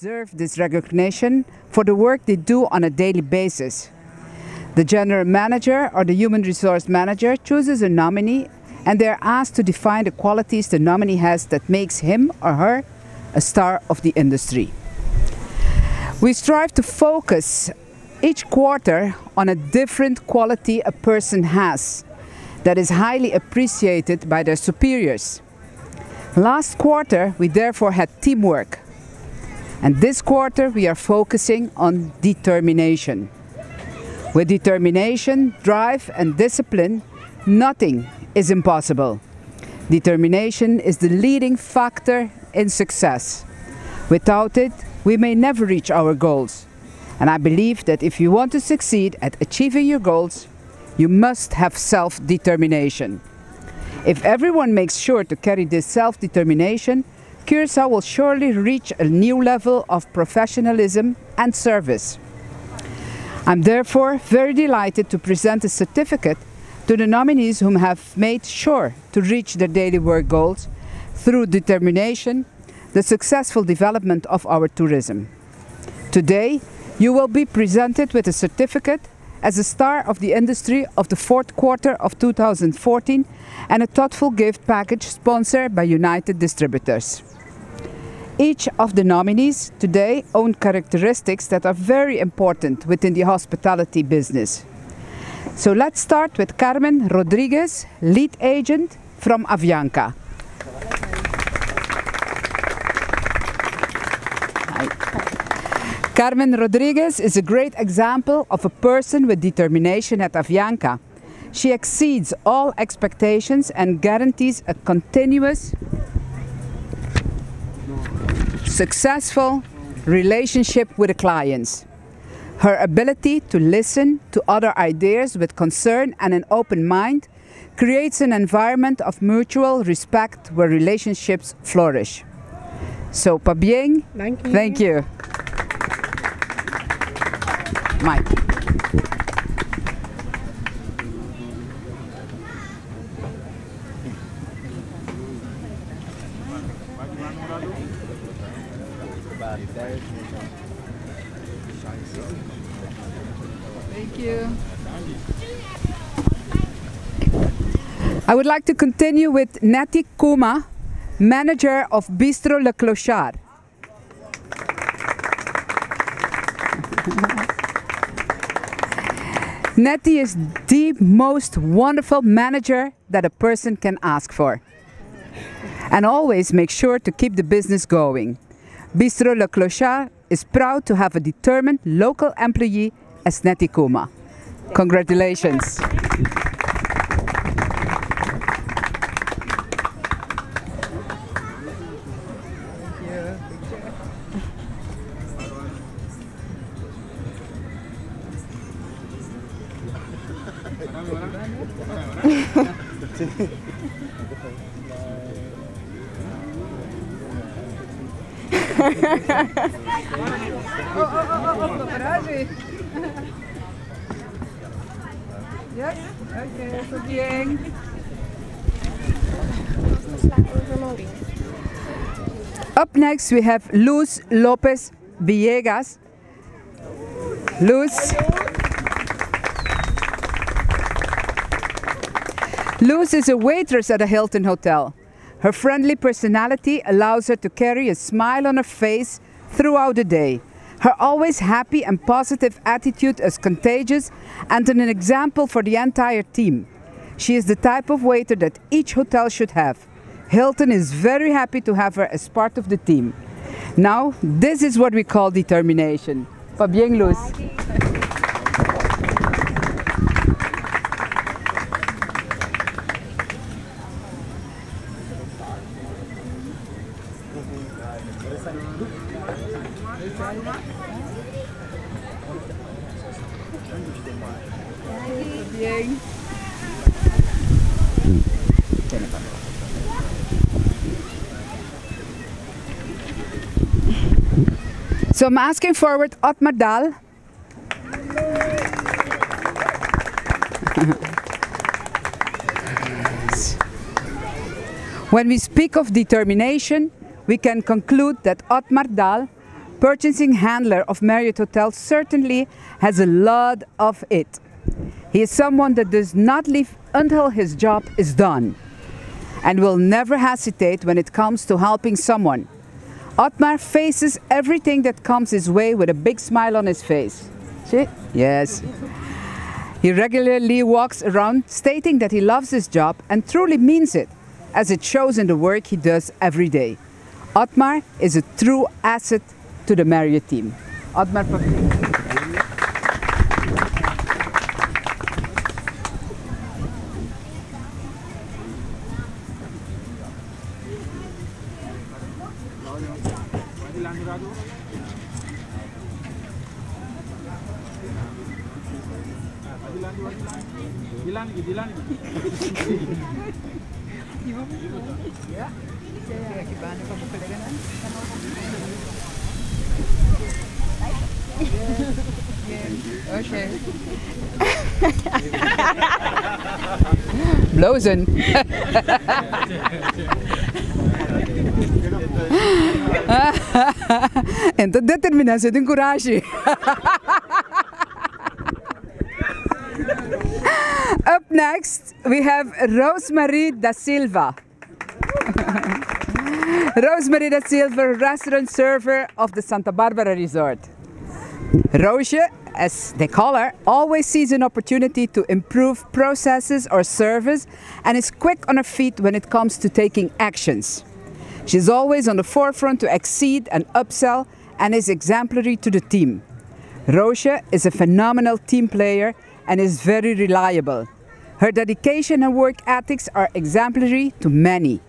deserve this recognition for the work they do on a daily basis. The general manager or the human resource manager chooses a nominee, and they are asked to define the qualities the nominee has that makes him or her a star of the industry. We strive to focus each quarter on a different quality a person has that is highly appreciated by their superiors. Last quarter, we therefore had teamwork. And this quarter, we are focusing on determination. With determination, drive, and discipline, nothing is impossible. Determination is the leading factor in success. Without it, we may never reach our goals. And I believe that if you want to succeed at achieving your goals, you must have self-determination. If everyone makes sure to carry this self-determination, Curaçao will surely reach a new level of professionalism and service. I'm therefore very delighted to present a certificate to the nominees whom have made sure to reach their daily work goals through determination, the successful development of our tourism. Today, you will be presented with a certificate as a star of the industry of the fourth quarter of 2014 and a thoughtful gift package sponsored by United Distributors. Each of the nominees today own characteristics that are very important within the hospitality business. So let's start with Carmen Rodriguez, lead agent from Avianca. Carmen Rodriguez is a great example of a person with determination at Avianca. She exceeds all expectations and guarantees a continuous, successful relationship with the clients. Her ability to listen to other ideas with concern and an open mind creates an environment of mutual respect where relationships flourish. So, pa bien, thank you. Mike. Thank you. I would like to continue with Nettie Kuma, manager of Bistro Le Clochard. Nettie is the most wonderful manager that a person can ask for. And always make sure to keep the business going. Bistro Le Clochard is proud to have a determined local employee as Nettie Kuma. Congratulations. Paparazzi. Yes? Okay, so bien. Up next we have Luz Lopez Villegas. Luz is a waitress at a Hilton hotel. Her friendly personality allows her to carry a smile on her face throughout the day. Her always happy and positive attitude is contagious and an example for the entire team. She is the type of waiter that each hotel should have. Hilton is very happy to have her as part of the team. Now, this is what we call determination. Pa bien, Luz. Bien. So I'm asking forward Otmar Dahl. When we speak of determination, we can conclude that Otmar Dahl purchasing handler of Marriott Hotel certainly has a lot of it. He is someone that does not leave until his job is done and will never hesitate when it comes to helping someone. Otmar faces everything that comes his way with a big smile on his face. See? Yes. He regularly walks around stating that he loves his job and truly means it, as it shows in the work he does every day. Otmar is a true asset to the Marriott team. Otmar, blozen. En tot determinatie en courage. Up next, we have Rosemarie da Silva. Rosemarie da Silva, restaurant server of the Santa Barbara Resort. Roosje, as they call her, always sees an opportunity to improve processes or service and is quick on her feet when it comes to taking actions. She's always on the forefront to exceed and upsell and is exemplary to the team. Roosje is a phenomenal team player and is very reliable. Her dedication and work ethics are exemplary to many.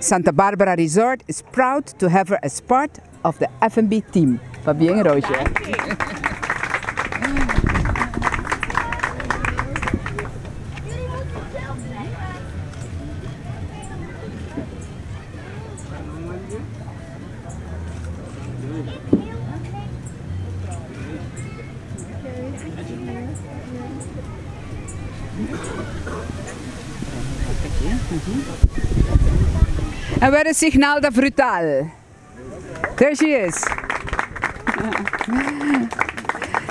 Santa Barbara Resort is proud to have her as part of the F&B team. Fabien Roosje. And where is Signalda Frutal? There she is.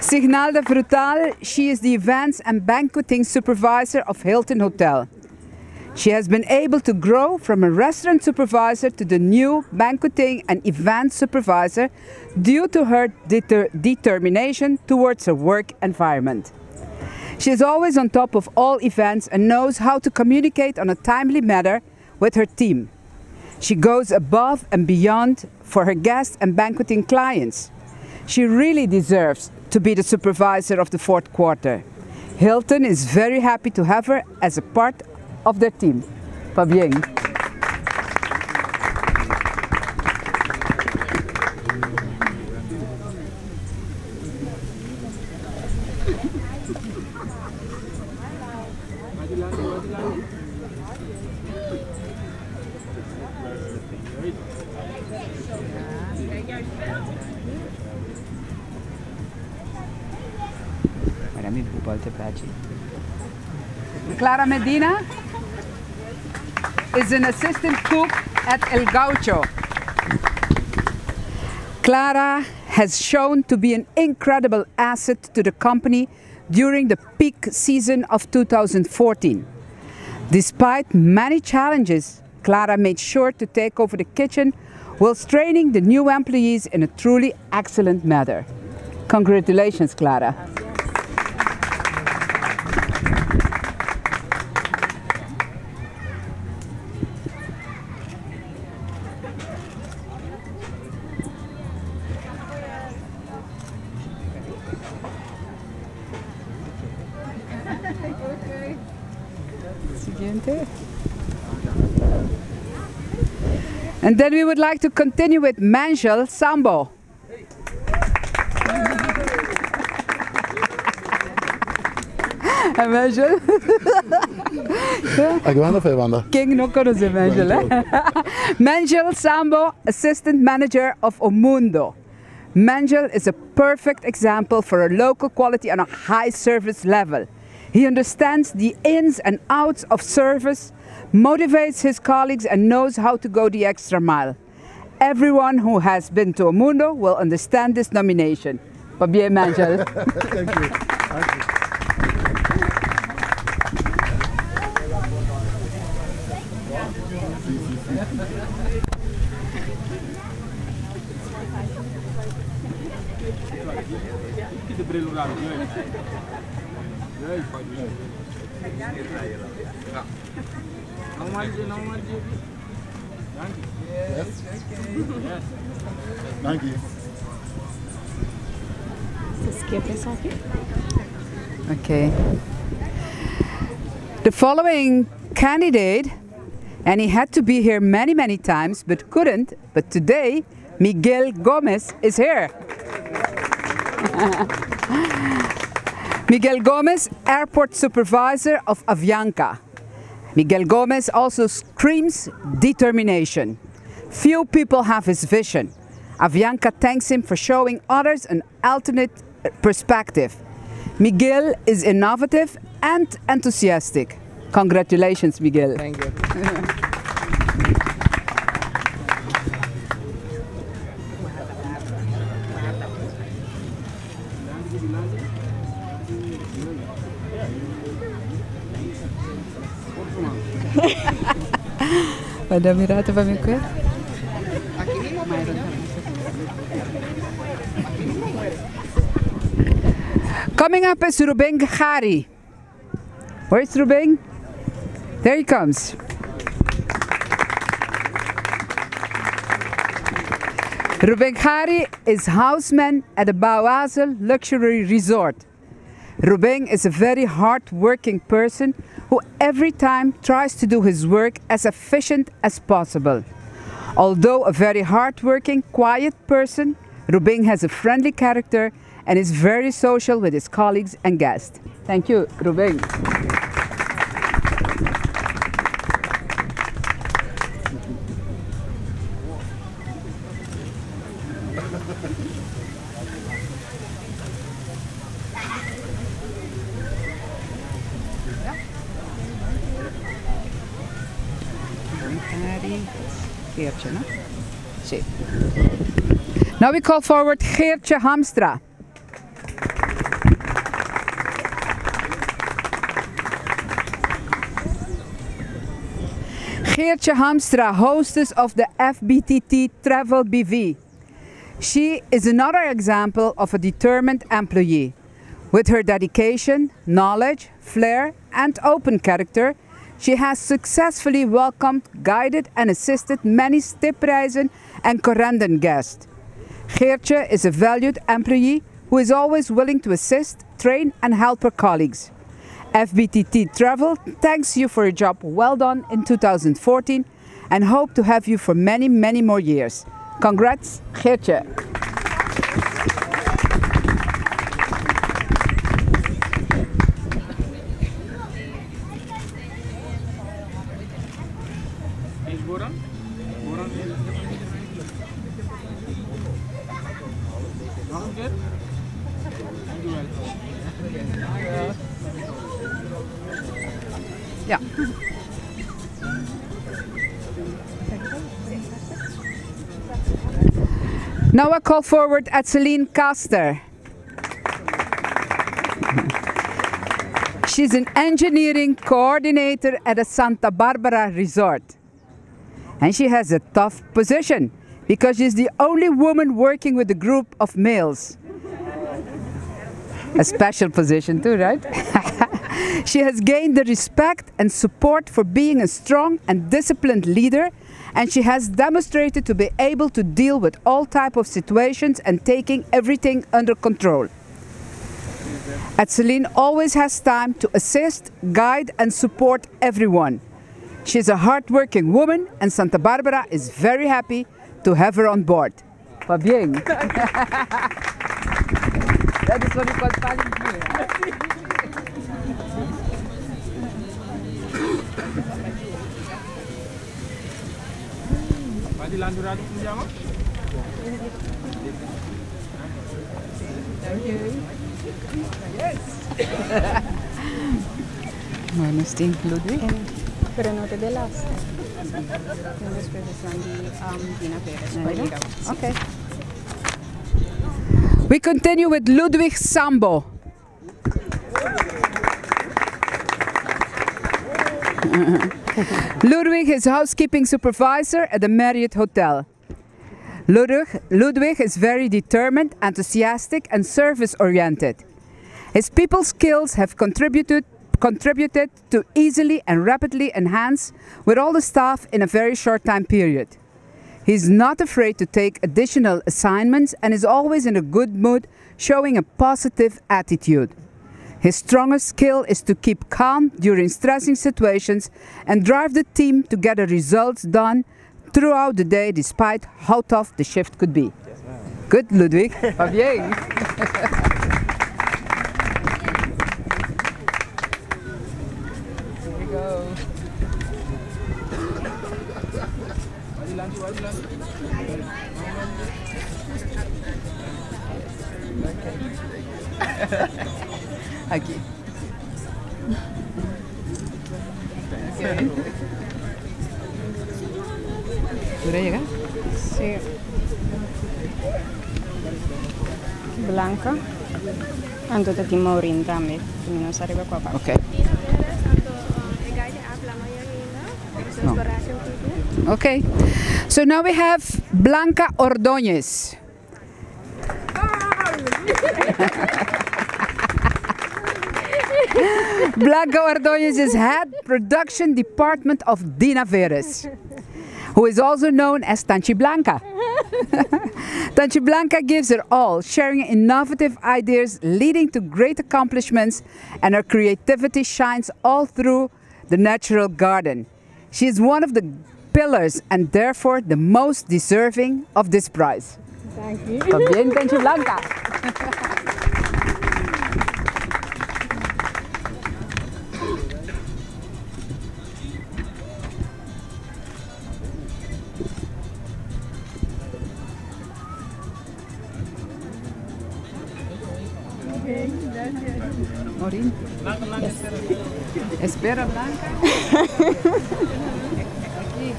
Signalda Frutal, she is the events and banqueting supervisor of Hilton Hotel. She has been able to grow from a restaurant supervisor to the new banqueting and event supervisor due to her determination towards her work environment. She is always on top of all events and knows how to communicate on a timely manner with her team. She goes above and beyond for her guests and banqueting clients. She really deserves to be the supervisor of the fourth quarter. Hilton is very happy to have her as a part of their team. Fabien. Clara Medina is an assistant cook at El Gaucho. Clara has shown to be an incredible asset to the company during the peak season of 2014. Despite many challenges, Clara made sure to take over the kitchen whilst training the new employees in a truly excellent manner. Congratulations, Clara. And then we would like to continue with Manjel Sambo. Manjel? Manjel Sambo, assistant manager of Omundo. Manjel is a perfect example for a local quality on a high service level. He understands the ins and outs of service, motivates his colleagues and knows how to go the extra mile. Everyone who has been to Omundo will understand this nomination. Pa bien, Angel. Thank you. Thank you. Thank you. Okay. The following candidate, and he had to be here many, many times, but couldn't, but today, Miguel Gomez is here. Miguel Gomez, Airport Supervisor of Avianca. Miguel Gomez also screams determination. Few people have his vision. Avianca thanks him for showing others an alternate perspective. Miguel is innovative and enthusiastic. Congratulations, Miguel. Thank you. Pada mirata pa mikwe? Coming up is Ruben Ghari. Where's Ruben? There he comes. Ruben Ghari is houseman at the Bouwazel Luxury Resort. Ruben is a very hard-working person who every time tries to do his work as efficient as possible. Although a very hard-working, quiet person, Ruben has a friendly character and is very social with his colleagues and guests. Thank you, Ruben. Geertje, no? Sí. Now we call forward Geertje Hamstra. Geertje Hamstra, hostess of the FBTT Travel BV. She is another example of a determined employee. With her dedication, knowledge, flair, and open character, she has successfully welcomed, guided and assisted many stipreizen and Corendon guests. Geertje is a valued employee who is always willing to assist, train and help her colleagues. FBTT Travel thanks you for a job well done in 2014 and hope to have you for many, many more years. Congrats, Geertje. Ja. Now I call forward Celine Caster. She's an engineering coordinator at a Santa Barbara resort. And she has a tough position because she's the only woman working with a group of males. A special position too, right? She has gained the respect and support for being a strong and disciplined leader, and she has demonstrated to be able to deal with all types of situations and taking everything under control. Celine always has time to assist, guide and support everyone. She is a hard-working woman and Santa Barbara is very happy to have her on board. Va bien. Dat is wat ik wat vaak doe. Yes. Bueno, Ludwig. Pero no te delaste. Okay. We continue with Ludwig Sambo. Ludwig is housekeeping supervisor at the Marriott Hotel. Ludwig is very determined, enthusiastic and service-oriented. His people skills have contributed to easily and rapidly enhance with all the staff in a very short time period. He is not afraid to take additional assignments and is always in a good mood, showing a positive attitude. His strongest skill is to keep calm during stressing situations and drive the team to get the results done throughout the day despite how tough the shift could be. Yes, ma'am. Good, Ludwig. Va bien. Here we go. Aquí. Okay. ¿Podrá llegar? Sí. Blanca. Anto tati Maureen també. També no s'arriba qua part. Okay. No. Okay. So now we have Blanca Ordóñez. Blanca Ordóñez is head production department of Dina Veres, who is also known as Tanchi Blanca. Tanchi Blanca gives her all, sharing innovative ideas leading to great accomplishments, and her creativity shines all through the natural garden. She is one of the pillars and therefore the most deserving of this prize. Thank you. Bien, Tanchi Blanca. Maureen. Espera, Blanca. Aquí.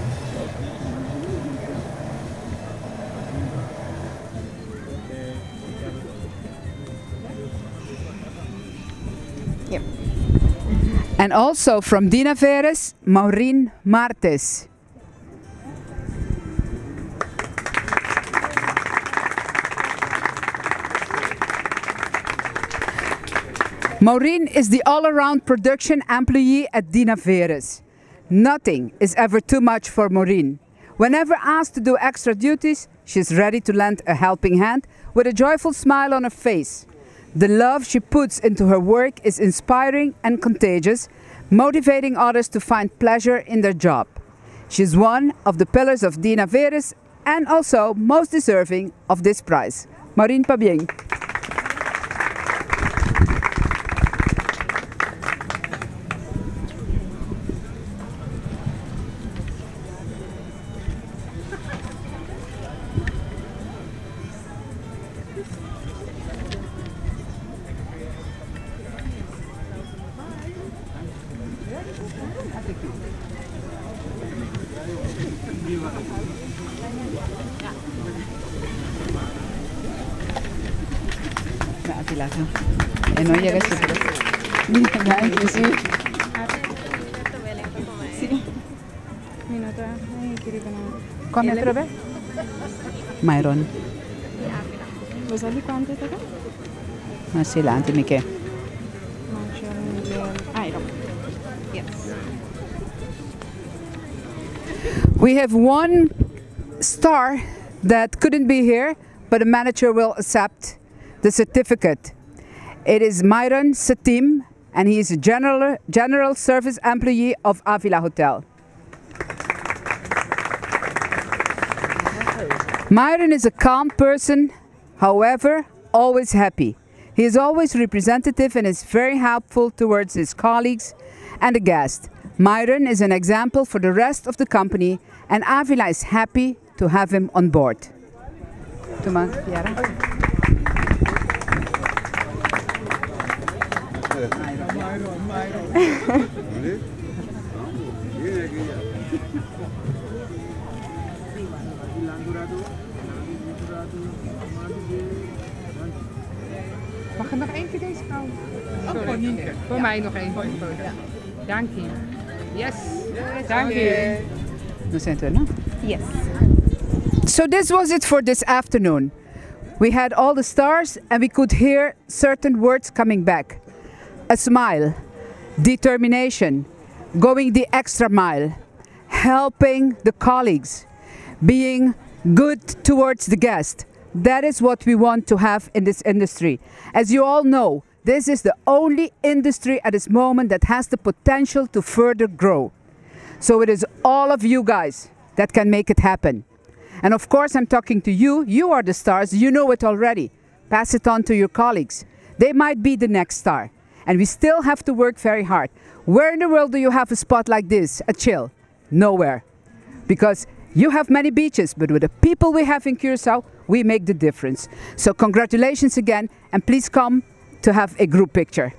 Yep. And also from Dina Veres, Maureen Martes. Maureen is the all-around production employee at Dina Veres. Nothing is ever too much for Maureen. Whenever asked to do extra duties, she's ready to lend a helping hand with a joyful smile on her face. The love she puts into her work is inspiring and contagious, motivating others to find pleasure in their job. She's one of the pillars of Dina Veres and also most deserving of this prize. Maureen Pabieng. En no llega este sí. Sí. Minuto. Ay, querido. Come altre be? Myron. Vas ali quanto è stato? Ma sì, l'anti miche. Yes. We have one star that couldn't be here, but the manager will accept the certificate. It is Myron Satim, and he is a general service employee of Avila Hotel. Myron is a calm person, however, always happy. He is always representative and is very helpful towards his colleagues and the guests. Myron is an example for the rest of the company, and Avila is happy to have him on board. Toma, Chiara. Mag er nog één keer deze kou? Sorry. Voor mij nog één keer. Dank je. Yes. Dank je. Yes. So this was it for this afternoon. We had all the stars and we could hear certain words coming back. A smile, determination, going the extra mile, helping the colleagues, being good towards the guest. That is what we want to have in this industry. As you all know, this is the only industry at this moment that has the potential to further grow. So it is all of you guys that can make it happen. And of course I'm talking to you, you are the stars, you know it already. Pass it on to your colleagues. They might be the next star. And we still have to work very hard. Where in the world do you have a spot like this, a chill? Nowhere. Because you have many beaches, but with the people we have in Curaçao, we make the difference. So congratulations again, and please come to have a group picture.